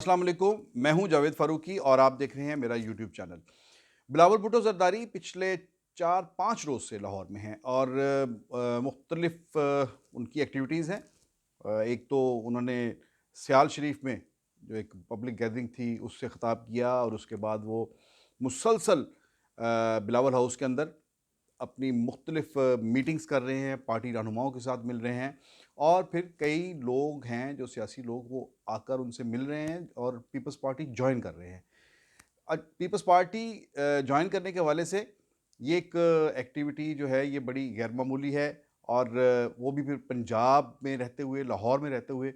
अस्सलाम वालेकुम, मैं हूं जावेद फारूकी और आप देख रहे हैं मेरा यूट्यूब चैनल। बिलावल भुट्टो ज़रदारी पिछले 4-5 रोज़ से लाहौर में हैं और मुख्तलिफ उनकी एक्टिविटीज़ हैं। एक तो उन्होंने सियाल शरीफ में जो एक पब्लिक गैदरिंग थी उससे ख़िताब किया और उसके बाद वो मुसलसल बिलावल हाउस के अंदर अपनी मुख्तलिफ मीटिंग्स कर रहे हैं, पार्टी रहनुमाओं के साथ मिल रहे हैं और फिर कई लोग हैं जो सियासी लोग वो आकर उनसे मिल रहे हैं और पीपल्स पार्टी जॉइन कर रहे हैं। पीपल्स पार्टी जॉइन करने के हवाले से ये एक एक्टिविटी जो है ये बड़ी गैर मामूली है और वो भी फिर पंजाब में रहते हुए, लाहौर में रहते हुए।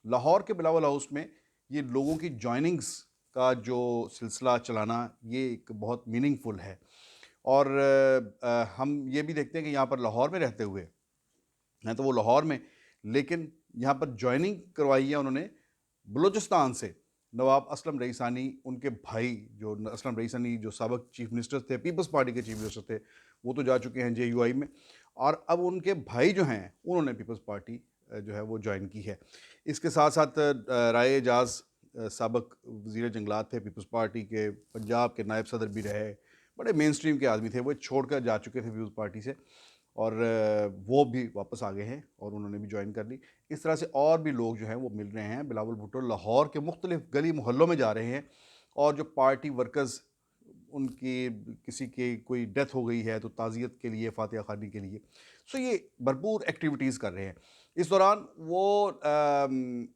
लाहौर के बिलावल हाउस में ये लोगों की जॉइनिंग्स का जो सिलसिला चलाना ये एक बहुत मीनिंगफुल है। और हम ये भी देखते हैं कि यहाँ पर लाहौर में रहते हुए हैं तो वो लाहौर में, लेकिन यहाँ पर जॉइनिंग करवाई है उन्होंने बलूचिस्तान से। नवाब असलम रईसानी उनके भाई जो असलम रईसानी जो साबिक चीफ मिनिस्टर थे, पीपल्स पार्टी के चीफ मिनिस्टर थे, वो तो जा चुके हैं जेयूआई में और अब उनके भाई जो हैं उन्होंने पीपल्स पार्टी जो है वो ज्वाइन की है। इसके साथ साथ राय एजाज साबिक वज़ीर जंगलात थे पीपल्स पार्टी के, पंजाब के नायब सदर भी रहे, बड़े मेन स्ट्रीम के आदमी थे, वो छोड़कर जा चुके थे पीपल्स पार्टी से और वो भी वापस आ गए हैं और उन्होंने भी ज्वाइन कर ली। इस तरह से और भी लोग जो हैं वो मिल रहे हैं। बिलावल भुट्टो लाहौर के मुख्तलिफ गली मोहल्लों में जा रहे हैं और जो पार्टी वर्कर्स उनकी किसी की कोई डेथ हो गई है तो ताज़ियत के लिए, फातिहा ख़्वानी के लिए, सो ये भरपूर एक्टिविटीज़ कर रहे हैं। इस दौरान वो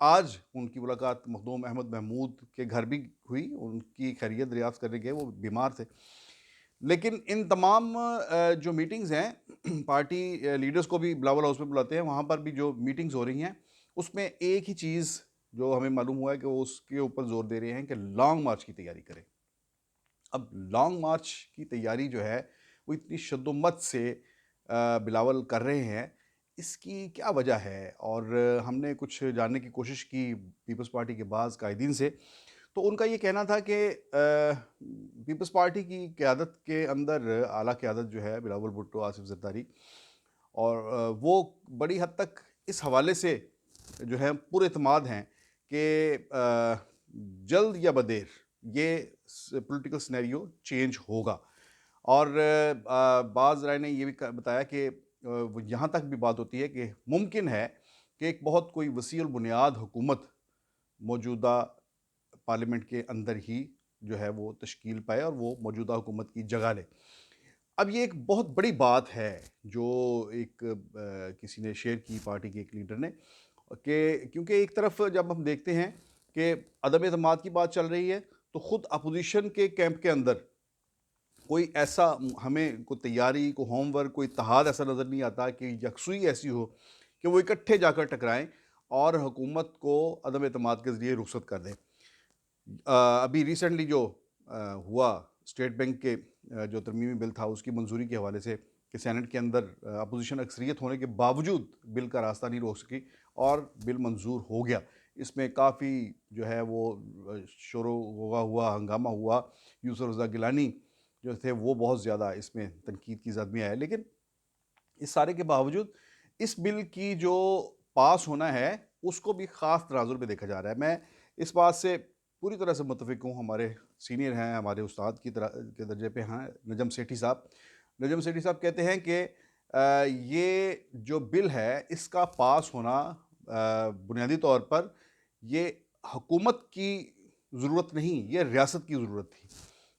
आज उनकी मुलाकात मखदूम अहमद महमूद के घर भी हुई, उनकी खैरियत दरियाफ़्त करने गए, वो बीमार थे। लेकिन इन तमाम जो मीटिंग्स हैं पार्टी लीडर्स को भी बिलावल हाउस में बुलाते हैं, वहाँ पर भी जो मीटिंग्स हो रही हैं, उसमें एक ही चीज़ जो हमें मालूम हुआ है कि वो उसके ऊपर ज़ोर दे रहे हैं कि लॉन्ग मार्च की तैयारी करें। अब लॉन्ग मार्च की तैयारी जो है, वो इतनी शद्दोमत से बिलावल कर रहे हैं, इसकी क्या वजह है? और हमने कुछ जानने की कोशिश की पीपल्स पार्टी के बाज़ कायदीन से, तो उनका ये कहना था कि पीपल्स पार्टी की क़यादत के अंदर आला क़यादत जो है बिलावल भुट्टो, आसिफ ज़रदारी और वो बड़ी हद तक इस हवाले से जो है पुरएतमाद हैं कि जल्द या बदेर ये पॉलिटिकल सिनेरियो चेंज होगा। और बाज़ राय ने ये भी बताया कि वो यहाँ तक भी बात होती है कि मुमकिन है कि एक बहुत कोई वसीउल बुनियाद हुकूमत मौजूदा पार्लियामेंट के अंदर ही जो है वो तश्कील पाए और वो मौजूदा हुकूमत की जगह ले। अब ये एक बहुत बड़ी बात है जो एक किसी ने शेयर की पार्टी के एक लीडर ने कि क्योंकि एक तरफ जब हम देखते हैं कि अदम एतमाद की बात चल रही है तो ख़ुद अपोजिशन के कैंप के अंदर कोई ऐसा हमें को तैयारी, को होमवर्क, कोई इत्तेहाद ऐसा नज़र नहीं आता कि यकसुई ऐसी हो कि वो इकट्ठे जाकर टकराएँ और हुकूमत को अदम एतमाद के ज़रिए रुखसत कर दें। अभी रिसेंटली जो हुआ स्टेट बैंक के जो तरमीमी बिल था उसकी मंजूरी के हवाले से कि सेनेट के अंदर अपोजिशन अक्सरियत होने के बावजूद बिल का रास्ता नहीं रोक सकी और बिल मंजूर हो गया। इसमें काफ़ी जो है वो शोरो हुआ, हंगामा हुआ। यूसुफ रज़ा गिलानी जो थे वो बहुत ज़्यादा इसमें तनकीद की ज़द में आए। लेकिन इस सारे के बावजूद इस बिल की जो पास होना है उसको भी ख़ास तराजू में देखा जा रहा है। मैं इस बात से पूरी तरह से मुत्तफ़िक हूँ, हमारे सीनियर हैं, हमारे उस्ताद की तरह के दर्जे पे हैं नजम सेठी साहब। नजम सेठी साहब कहते हैं कि ये जो बिल है इसका पास होना बुनियादी तौर पर ये हुकूमत की ज़रूरत नहीं, ये रियासत की ज़रूरत थी।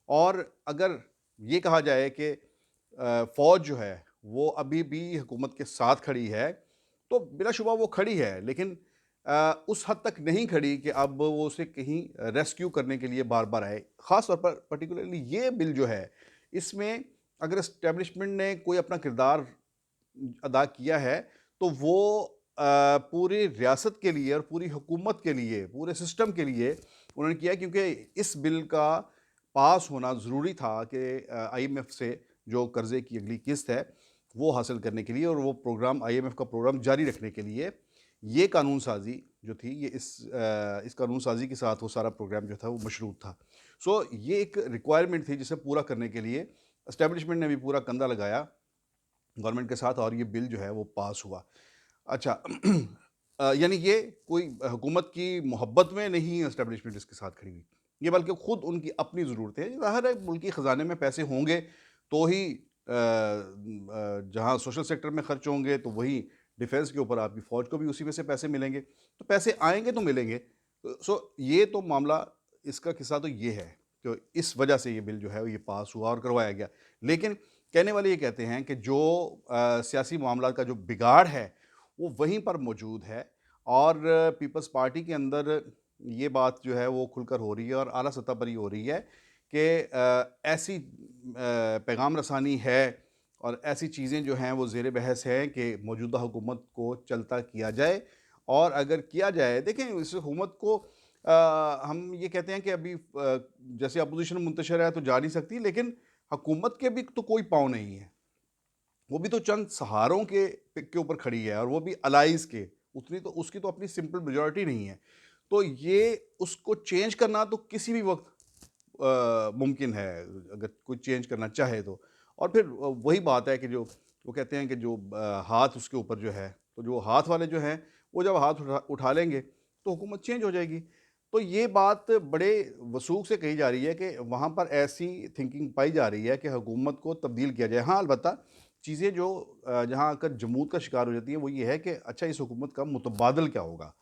और अगर ये कहा जाए कि फ़ौज जो है वो अभी भी हुकूमत के साथ खड़ी है, तो बिलाशुबा वो खड़ी है, लेकिन उस हद तक नहीं खड़ी कि अब वो उसे कहीं रेस्क्यू करने के लिए बार-बार आए। ख़ास तौर पर पर्टिकुलरली ये बिल जो है, इसमें अगर एस्टेब्लिशमेंट ने कोई अपना किरदार अदा किया है, तो वो पूरी रियासत के लिए और पूरी हुकूमत के लिए, पूरे सिस्टम के लिए उन्होंने किया क्योंकि इस बिल का पास होना ज़रूरी था कि आईएमएफ से जो कर्ज़े की अगली किस्त है, वो हासिल करने के लिए और वो प्रोग्राम आईएमएफ का प्रोग्राम जारी रखने के लिए ये कानून साज़ी जो थी ये इस कानून साज़ी के साथ वो सारा प्रोग्राम जो था वो मशरूत था। सो ये एक रिक्वायरमेंट थी जिसे पूरा करने के लिए एस्टेब्लिशमेंट ने भी पूरा कंधा लगाया गवर्नमेंट के साथ और ये बिल जो है वो पास हुआ। अच्छा यानी ये कोई हुकूमत की मोहब्बत में नहीं एस्टेब्लिशमेंट इसके साथ खड़ी हुई, ये बल्कि खुद उनकी अपनी ज़रूरतें हैं। ज़ाहिर है मुल्की ख़जाने में पैसे होंगे तो ही जहाँ सोशल सेक्टर में खर्च होंगे तो वही डिफेंस के ऊपर आपकी फ़ौज को भी उसी में से पैसे मिलेंगे, तो पैसे आएंगे तो मिलेंगे। सो ये तो मामला, इसका किस्सा तो ये है कि इस वजह से ये बिल जो है ये पास हुआ और करवाया गया। लेकिन कहने वाले ये कहते हैं कि जो सियासी मामला का जो बिगाड़ है वो वहीं पर मौजूद है, और पीपल्स पार्टी के अंदर ये बात जो है वो खुलकर हो रही है और आला सतह पर ही हो रही है कि ऐसी पैगाम रसानी है और ऐसी चीज़ें जो हैं वो ज़ेर बहस हैं कि मौजूदा हुकूमत को चलता किया जाए। और अगर किया जाए, देखें इस हुकूमत को हम ये कहते हैं कि अभी जैसे अपोजिशन मुंतशिर है तो जा नहीं सकती, लेकिन हुकूमत के भी तो कोई पाँव नहीं है, वो भी तो चंद सहारों के ऊपर खड़ी है, और वो भी अलाइज़ के, उतनी तो उसकी तो अपनी सिंपल मेजॉरिटी नहीं है। तो ये उसको चेंज करना तो किसी भी वक़्त मुमकिन है, अगर कोई चेंज करना चाहे तो। और फिर वही बात है कि जो वो कहते हैं कि जो हाथ उसके ऊपर जो है, तो जो हाथ वाले जो हैं, वो जब हाथ उठा लेंगे, तो हुकूमत चेंज हो जाएगी। तो ये बात बड़े वसूख से कही जा रही है कि वहाँ पर ऐसी थिंकिंग पाई जा रही है कि हुकूमत को तब्दील किया जाए। हाँ, अलबत्ता चीज़ें जो जहाँ आकर जमूद का शिकार हो जाती हैं, वो ये है कि अच्छा इस हुकूमत का मुतबादल क्या होगा?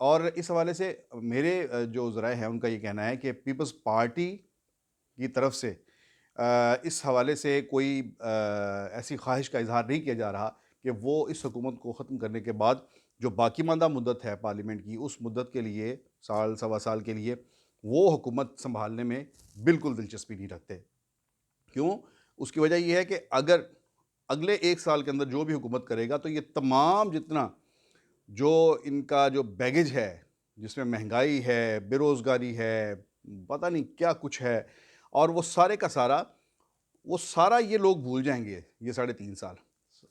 और इस हवाले से मेरे जो ज़राए हैं उनका ये कहना है कि पीपल्स पार्टी की तरफ से इस हवाले से कोई ऐसी ख्वाहिश का इज़हार नहीं किया जा रहा कि वो इस हुकूमत को ख़त्म करने के बाद जो बाकी मांदा मुद्दत है पार्लियामेंट की, उस मुद्दत के लिए, साल सवा साल के लिए, वो हुकूमत सँभालने में बिल्कुल दिलचस्पी नहीं रखते। क्यों? उसकी वजह ये है कि अगर अगले 1 साल के अंदर जो भी हुकूमत करेगा, तो ये तमाम जितना जो इनका जो बैगेज है, जिसमें महँगाई है, बेरोज़गारी है, पता नहीं क्या कुछ है, और वो सारा ये लोग भूल जाएँगे, ये साढ़े 3 साल।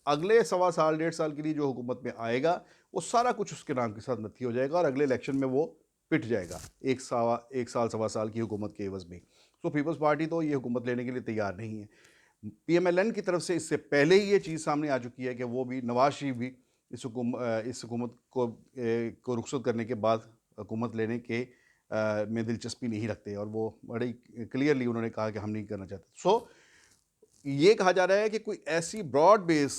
अगले सवा साल, डेढ़ साल के लिए जो हुकूमत में आएगा, वो सारा कुछ उसके नाम के साथ नत्थी हो जाएगा और अगले इलेक्शन में वो पिट जाएगा, 1 साल, सवा साल की हुकूमत के एवज़ में। तो पीपल्स पार्टी तो ये हुकूमत लेने के लिए तैयार नहीं है। पीएमएलएन की तरफ से इससे पहले ही ये चीज़ सामने आ चुकी है कि वो भी, नवाज़ शरीफ भी इस हुकूमत को रुखसत करने के बाद हुकूमत लेने के में दिलचस्पी नहीं रखते, और वो बड़े ही क्लियरली उन्होंने कहा कि हम नहीं करना चाहते। सो ये कहा जा रहा है कि कोई ऐसी ब्रॉड बेस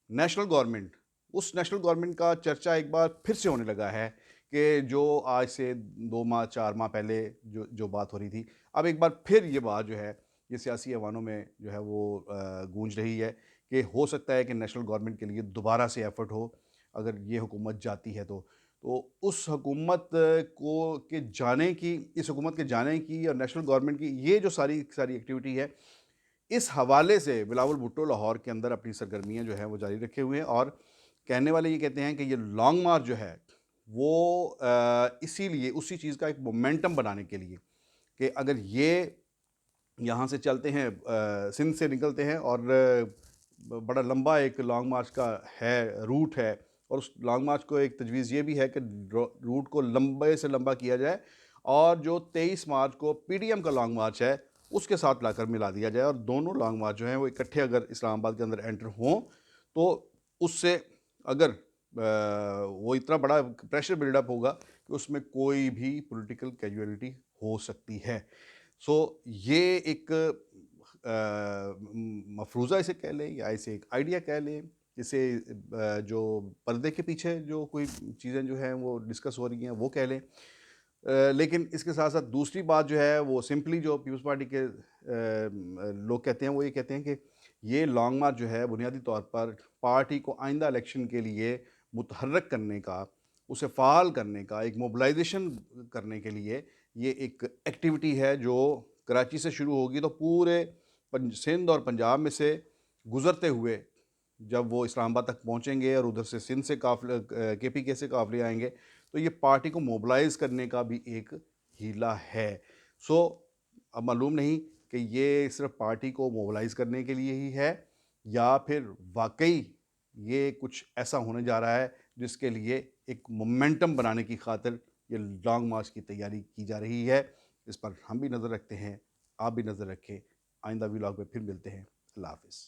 नेशनल गवर्नमेंट, उस नेशनल गवर्नमेंट का चर्चा एक बार फिर से होने लगा है कि जो आज से 2 माह, 4 माह पहले जो जो बात हो रही थी, अब एक बार फिर ये बात जो है, ये सियासी ऐवानों में जो है वो गूंज रही है कि हो सकता है कि नेशनल गवर्नमेंट के लिए दोबारा से एफर्ट हो, अगर ये हुकूमत जाती है तो। तो उस हुकूमत को के जाने की इस हुकूमत के जाने की और नेशनल गवर्नमेंट की ये जो सारी सारी एक्टिविटी है, इस हवाले से बिलावल भुट्टो लाहौर के अंदर अपनी सरगर्मियाँ जो हैं वो जारी रखे हुए हैं, और कहने वाले ये कहते हैं कि ये लॉन्ग मार्च जो है वो इसीलिए उसी चीज़ का एक मोमेंटम बनाने के लिए, कि अगर ये यहाँ से चलते हैं, सिंध से निकलते हैं, और बड़ा लंबा एक लॉन्ग मार्च का है, रूट है, और उस लॉन्ग मार्च को एक तजवीज़ ये भी है कि रूट को लंबे से लंबा किया जाए, और जो 23 मार्च को पीडीएम का लॉन्ग मार्च है उसके साथ लाकर मिला दिया जाए, और दोनों लॉन्ग मार्च जो हैं वो इकट्ठे अगर इस्लामाबाद के अंदर एंटर हों, तो उससे अगर वो इतना बड़ा प्रेशर बिल्डअप होगा कि उसमें कोई भी पॉलिटिकल कैजुअलिटी हो सकती है। सो ये एक मफरूज़ा इसे कह लें, या इसे एक आइडिया कह लें, इसे जो पर्दे के पीछे जो कोई चीज़ें जो हैं वो डिस्कस हो रही हैं वो कह लें। लेकिन इसके साथ-साथ दूसरी बात जो है वो सिंपली जो पीपल्स पार्टी के लोग कहते हैं, वो ये कहते हैं कि ये लॉन्ग मार्च जो है बुनियादी तौर पर पार्टी को आइंदा इलेक्शन के लिए मुतहर्रिक करने का, उसे फ़ाल करने का, एक मोबिलाइज़ेशन करने के लिए ये एक एक्टिविटी है जो कराची से शुरू होगी, तो पूरे सिंध और पंजाब में से गुज़रते हुए जब वो इस्लामाबाद तक पहुँचेंगे और उधर से सिंध से काफ़िले केपीके से काफ़िले आएँगे, तो ये पार्टी को मोबिलाइज़ करने का भी एक हीला है। सो अब मालूम नहीं कि ये सिर्फ़ पार्टी को मोबिलाइज़ करने के लिए ही है, या फिर वाक़ई ये कुछ ऐसा होने जा रहा है जिसके लिए एक मोमेंटम बनाने की ख़ातिर ये लॉन्ग मार्च की तैयारी की जा रही है। इस पर हम भी नज़र रखते हैं, आप भी नज़र रखें। आइंदा व्लॉग में फिर मिलते हैं। अल्लाह हाफ़िज़।